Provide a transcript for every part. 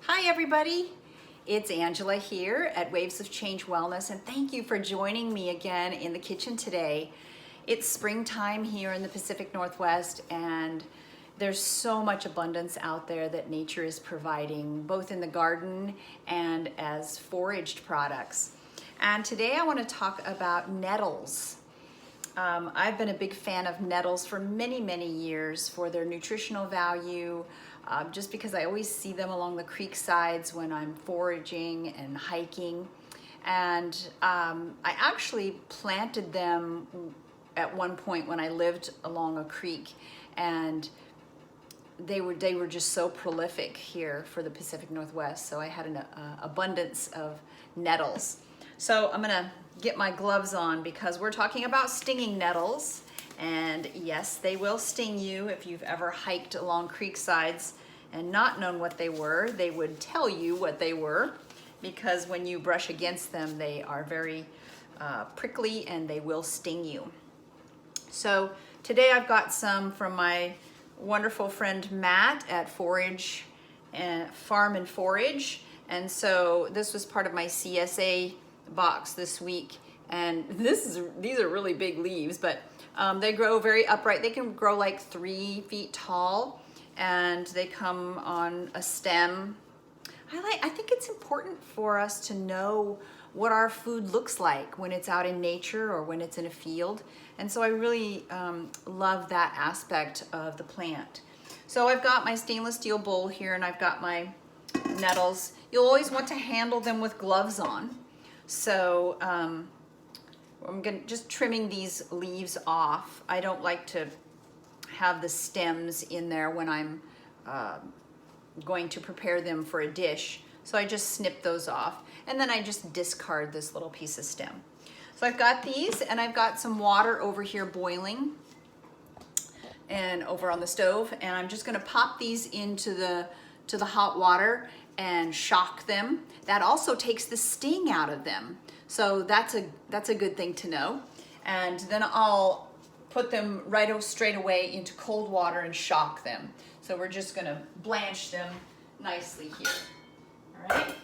Hi everybody, it's Angela here at Waves of Change Wellness, and thank you for joining me again in the kitchen today. It's springtime here in the Pacific Northwest, and there's so much abundance out there that nature is providing, both in the garden and as foraged products. And today I want to talk about nettles. I've been a big fan of nettles for many, many years for their nutritional value, just because I always see them along the creek sides when I'm foraging and hiking. And I actually planted them at one point when I lived along a creek, and they were just so prolific here for the Pacific Northwest. So I had an abundance of nettles. So I'm gonna get my gloves on because we're talking about stinging nettles. And yes, they will sting you. If you've ever hiked along creek sides and not known what they were, they would tell you what they were, because when you brush against them, they are very prickly and they will sting you. So today I've got some from my wonderful friend Matt at Forage and Farm and Forage. And so this was part of my CSA box this week. And these are really big leaves, but they grow very upright. They can grow like 3 feet tall, and they come on a stem. I think it's important for us to know what our food looks like when it's out in nature or when it's in a field. And so I really love that aspect of the plant. So I've got my stainless steel bowl here, and I've got my nettles. You'll always want to handle them with gloves on. So I'm just trimming these leaves off. I don't like to have the stems in there when I'm going to prepare them for a dish. So I just snip those off, and then I just discard this little piece of stem. So I've got these, and I've got some water over here boiling and over on the stove, and I'm just gonna pop these into the hot water and shock them. That also takes the sting out of them. So that's a good thing to know. And then I'll put them straight away into cold water and shock them. So we're just gonna blanch them nicely here. All right.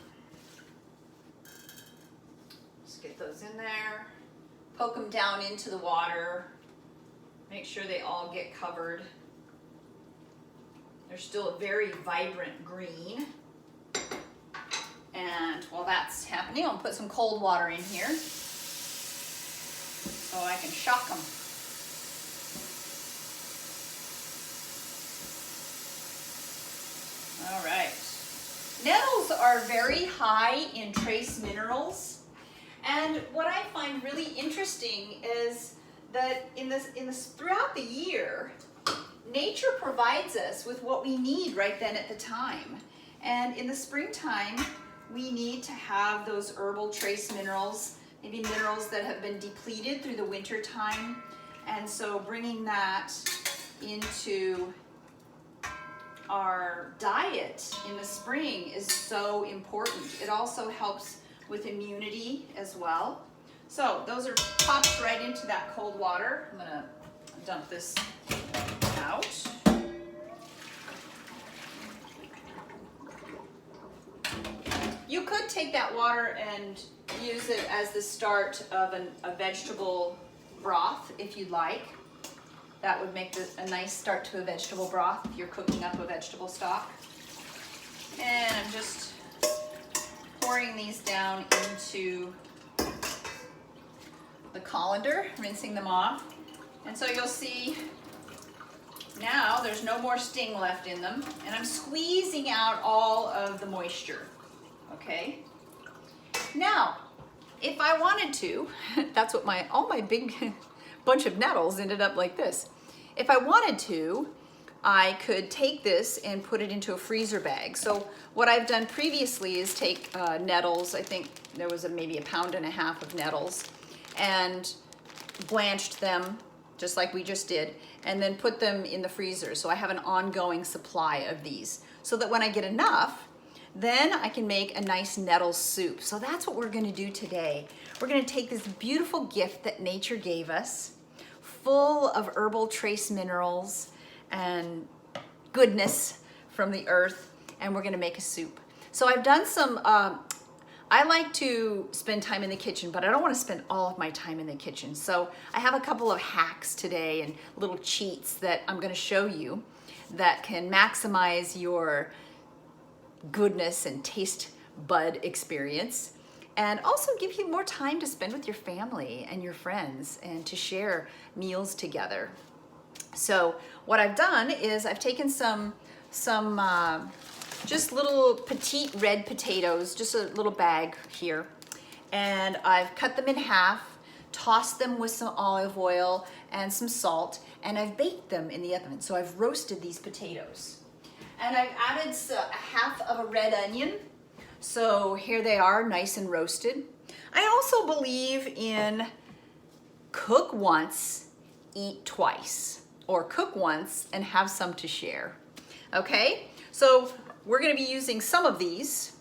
Just get those in there. Poke them down into the water. Make sure they all get covered. They're still a very vibrant green. And while that's happening, I'll put some cold water in here so I can shock them. All right. Nettles are very high in trace minerals. And what I find really interesting is that throughout the year, nature provides us with what we need right then at the time. And in the springtime, we need to have those herbal trace minerals, maybe minerals that have been depleted through the winter time. And so bringing that into our diet in the spring is so important. It also helps with immunity as well. So those are popped right into that cold water. I'm gonna dump this out. You could take that water and use it as the start of a vegetable broth if you'd like. That would make a nice start to a vegetable broth if you're cooking up a vegetable stock. And I'm just pouring these down into the colander, rinsing them off. And so you'll see now there's no more sting left in them, and I'm squeezing out all of the moisture. Okay. Now, if I wanted to, that's what all my big bunch of nettles ended up like this. If I wanted to, I could take this and put it into a freezer bag. So what I've done previously is take nettles. I think there was maybe 1.5 pounds of nettles, and blanched them just like we just did, and then put them in the freezer. So I have an ongoing supply of these, so that when I get enough, then I can make a nice nettle soup. So that's what we're gonna do today. We're gonna take this beautiful gift that nature gave us, full of herbal trace minerals and goodness from the earth, and we're gonna make a soup. So I've done some, I like to spend time in the kitchen, but I don't want to spend all of my time in the kitchen. So I have a couple of hacks today and little cheats that I'm going to show you that can maximize your goodness and taste bud experience, and also give you more time to spend with your family and your friends and to share meals together. So what I've done is I've taken some just little petite red potatoes, just a little bag here, and I've cut them in half, tossed them with some olive oil and some salt, and I've baked them in the oven. So I've roasted these potatoes. And I've added a half of a red onion. So here they are, nice and roasted. I also believe in cook once, eat twice, or cook once and have some to share. Okay, so we're gonna be using some of these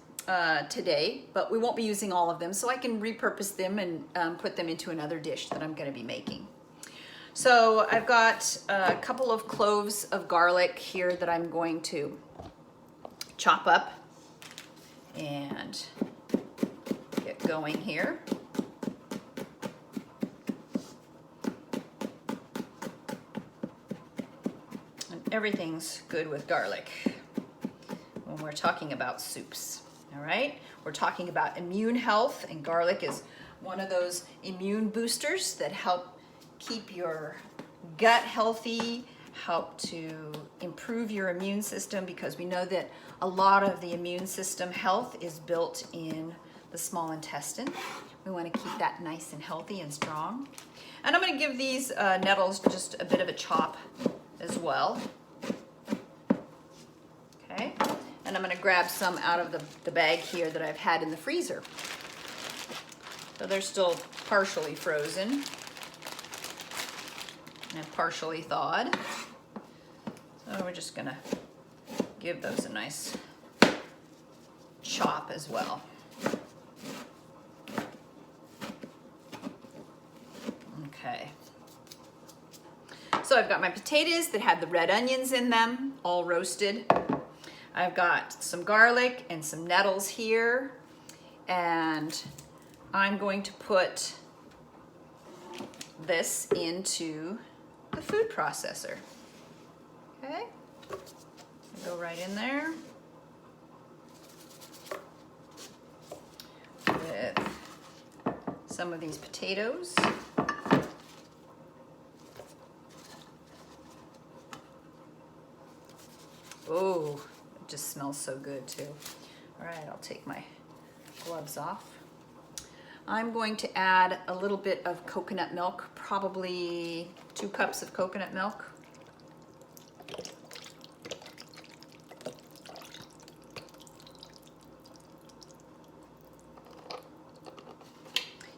today, but we won't be using all of them, so I can repurpose them and put them into another dish that I'm gonna be making. So I've got a couple of cloves of garlic here that I'm going to chop up and get going here. And everything's good with garlic when we're talking about soups, all right? We're talking about immune health, and garlic is one of those immune boosters that help keep your gut healthy, help to improve your immune system, because we know that a lot of the immune system health is built in the small intestine. We want to keep that nice and healthy and strong. And I'm going to give these nettles just a bit of a chop as well. Okay, and I'm going to grab some out of the bag here that I've had in the freezer. So they're still partially frozen and partially thawed. So we're just gonna give those a nice chop as well. Okay. So I've got my potatoes that had the red onions in them, all roasted. I've got some garlic and some nettles here, and I'm going to put this into the food processor. Okay, go right in there with some of these potatoes. Oh, it just smells so good too. All right, I'll take my gloves off. I'm going to add a little bit of coconut milk, probably 2 cups of coconut milk.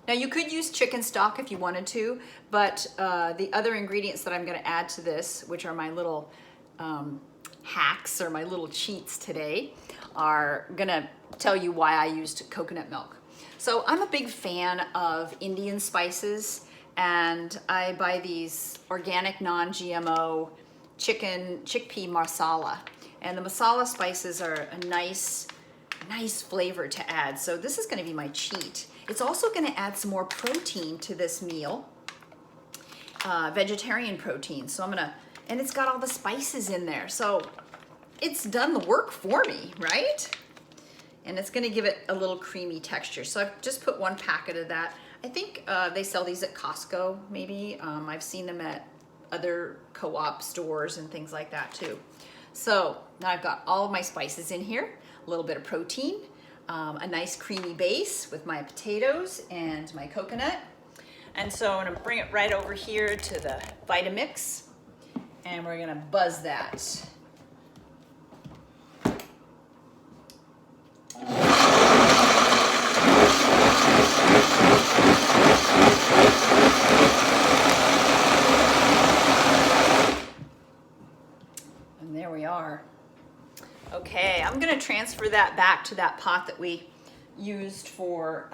Now you could use chicken stock if you wanted to, but the other ingredients that I'm going to add to this, which are my little hacks or my little cheats today, are going to tell you why I used coconut milk. So I'm a big fan of Indian spices, and I buy these organic non-GMO chickpea masala. And the masala spices are a nice flavor to add. So this is going to be my cheat. It's also going to add some more protein to this meal, vegetarian protein. So and it's got all the spices in there. So it's done the work for me, right? And it's gonna give it a little creamy texture. So I've just put 1 packet of that. I think they sell these at Costco, maybe. I've seen them at other co-op stores and things like that too. So now I've got all of my spices in here, a little bit of protein, a nice creamy base with my potatoes and my coconut. And so I'm gonna bring it right over here to the Vitamix, and we're gonna buzz that. And there we are. Okay, I'm gonna transfer that back to that pot that we used for,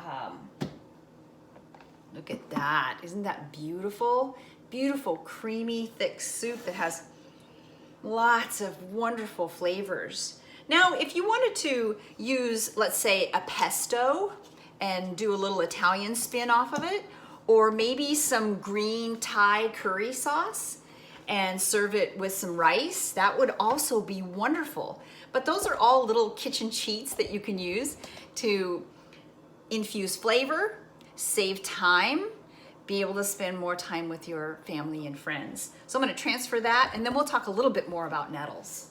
look at that, isn't that beautiful? Beautiful, creamy, thick soup that has lots of wonderful flavors. Now, if you wanted to use, let's say, a pesto and do a little Italian spin off of it, or maybe some green Thai curry sauce and serve it with some rice, that would also be wonderful. But those are all little kitchen cheats that you can use to infuse flavor, save time, be able to spend more time with your family and friends. So I'm going to transfer that, and then we'll talk a little bit more about nettles.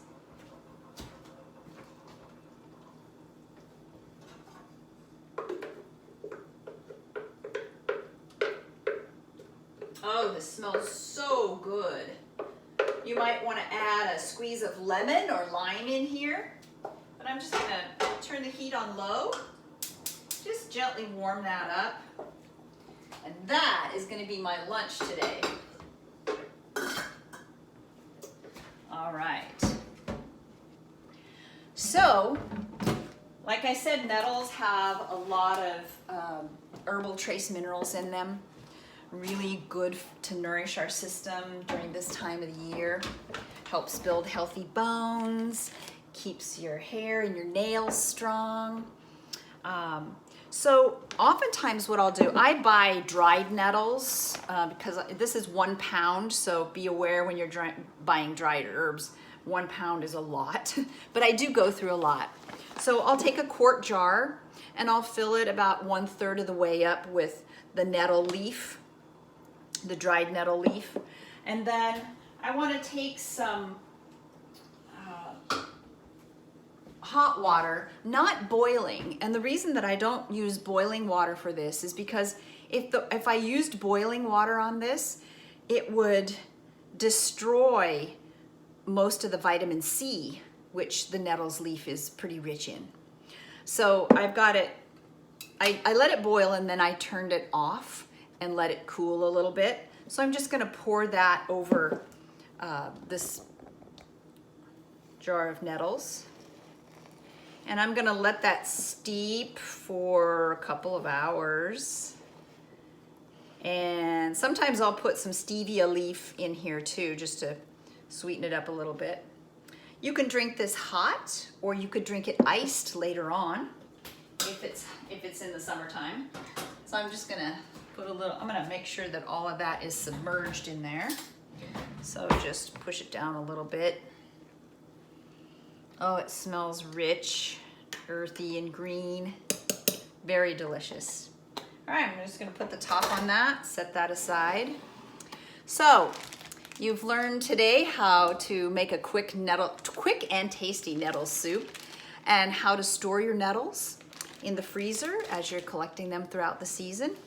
Oh, this smells so good. You might want to add a squeeze of lemon or lime in here, but I'm just going to turn the heat on low. Just gently warm that up. And that is going to be my lunch today. All right. So, like I said, nettles have a lot of herbal trace minerals in them. Really good to nourish our system during this time of the year. Helps build healthy bones, keeps your hair and your nails strong. So oftentimes what I'll do, I buy dried nettles because this is 1 pound, so be aware when you're buying dried herbs, 1 pound is a lot, but I do go through a lot. So I'll take a quart jar and I'll fill it about 1/3 of the way up with the nettle leaf, the dried nettle leaf. And then I want to take some hot water, not boiling. And the reason that I don't use boiling water for this is because if I used boiling water on this, it would destroy most of the vitamin C, which the nettle's leaf is pretty rich in. So I've got it, I let it boil and then I turned it off and let it cool a little bit. So I'm just going to pour that over this jar of nettles. And I'm going to let that steep for a couple of hours. And sometimes I'll put some stevia leaf in here too, just to sweeten it up a little bit. You can drink this hot, or you could drink it iced later on if it's in the summertime. So I'm just going to I'm going to make sure that all of that is submerged in there. So just push it down a little bit. Oh, it smells rich, earthy, and green. Very delicious. All right, I'm just going to put the top on that, set that aside. So, you've learned today how to make a quick and tasty nettle soup, and how to store your nettles in the freezer as you're collecting them throughout the season.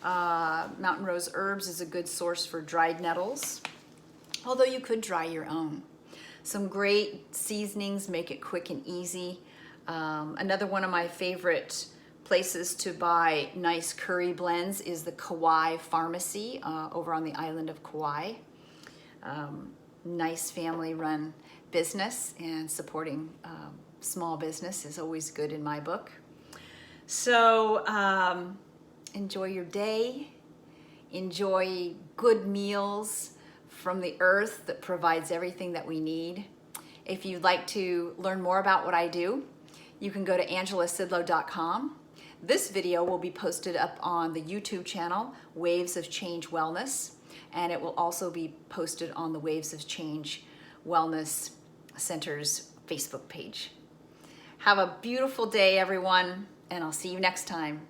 Mountain Rose Herbs is a good source for dried nettles, although you could dry your own. Some great seasonings make it quick and easy. Another one of my favorite places to buy nice curry blends is the Kauai Pharmacy over on the island of Kauai. Nice family-run business, and supporting small business is always good in my book. So enjoy your day. Enjoy good meals from the earth that provides everything that we need. If you'd like to learn more about what I do, you can go to angelasidlow.com. This video will be posted up on the YouTube channel, Waves of Change Wellness, and it will also be posted on the Waves of Change Wellness Center's Facebook page. Have a beautiful day, everyone, and I'll see you next time.